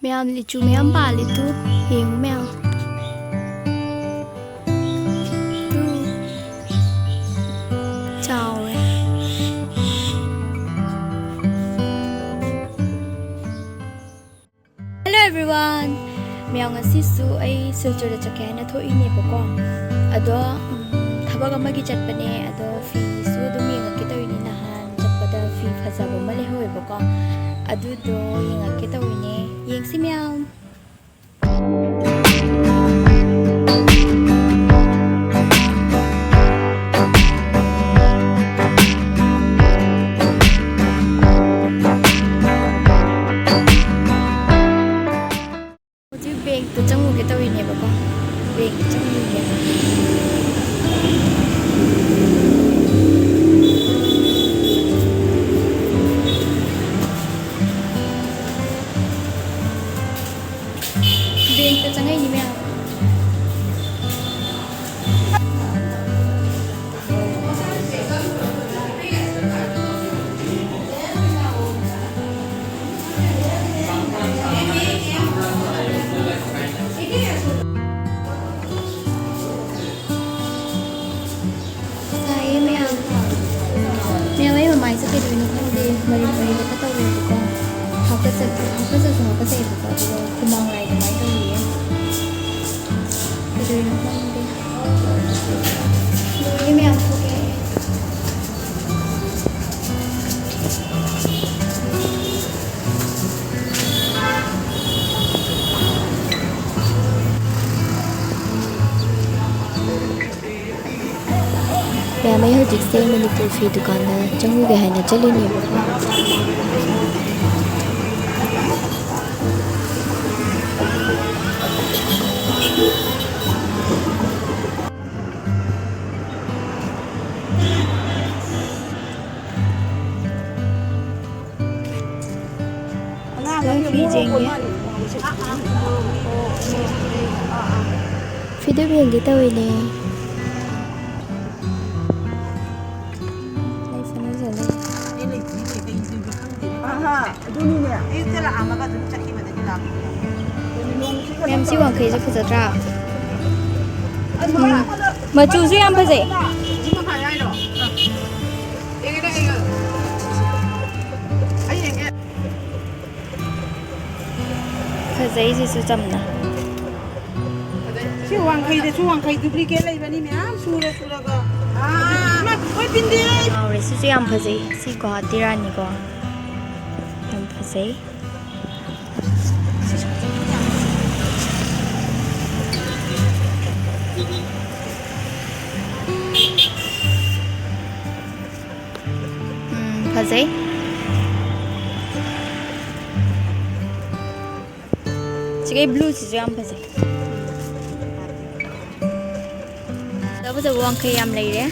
Mèo thì chú mèo bà lì tu hiền mèo tu chào ấy. Hello everyone. Mèo ngasi su ai Silchar Chatlure na thoi ni bako. Ado thabag amagi chatpane ado fi su du mi ngaki tawini nahan chappada fi phajaba male hoy bako. Adu do yengaki tawini yengsi mèo. Bank tu changu ke tawi ne baba bank changu ne bank tu changai ni me mai sẽ cái đuôi nó không đi mari nó tao về của con học cái gì của con rồi thì mong lại cái máy thôi gì cái đuôi nó không đi đuôi mèo ok Mẹ mấy hồi dịch xe manipuri phi tụ con là trong cái hàng này chất lên nhiều phi dừng nhé phi đối biển cái tàu này em chỉ còn khi cho phụ trợ mà chú duy em phải gì phải giấy gì số chấm nè chú hoàng khay duplicate lấy bên này su ra cơ mà ôi pin đi rồi số duy em phải gì xí có tiran nhỉ có em phải giấy phải giấy chỉ cái blue chỉ cho em phải giấy đó bây giờ quăng khi em lấy đấy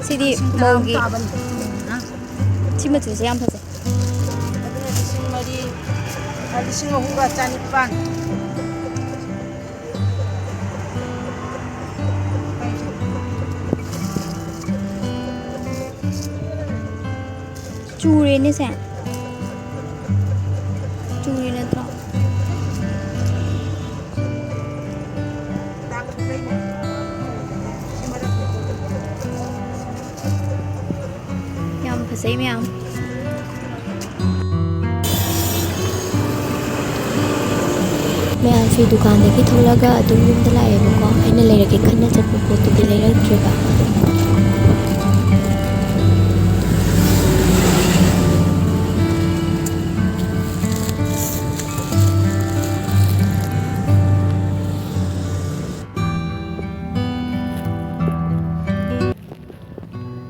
xí đi màu gì chỉ mà chủ sẽ em phải giấy Alising huga chanipan chure ni sa chure na to yum phải giấy mèo मैं फिर दुकान देखी थोड़ा गा तुम room दलाए बको है ले रखे खाना चटपा पोती लेरक्ट्रे का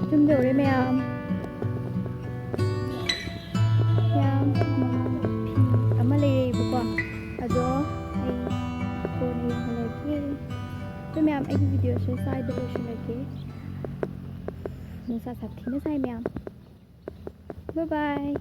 तुम दो रे मैं ama le bako ado ai ko ni halaki to ma'am ai video se side de shin lake nusa sathi na sai ma'am bye bye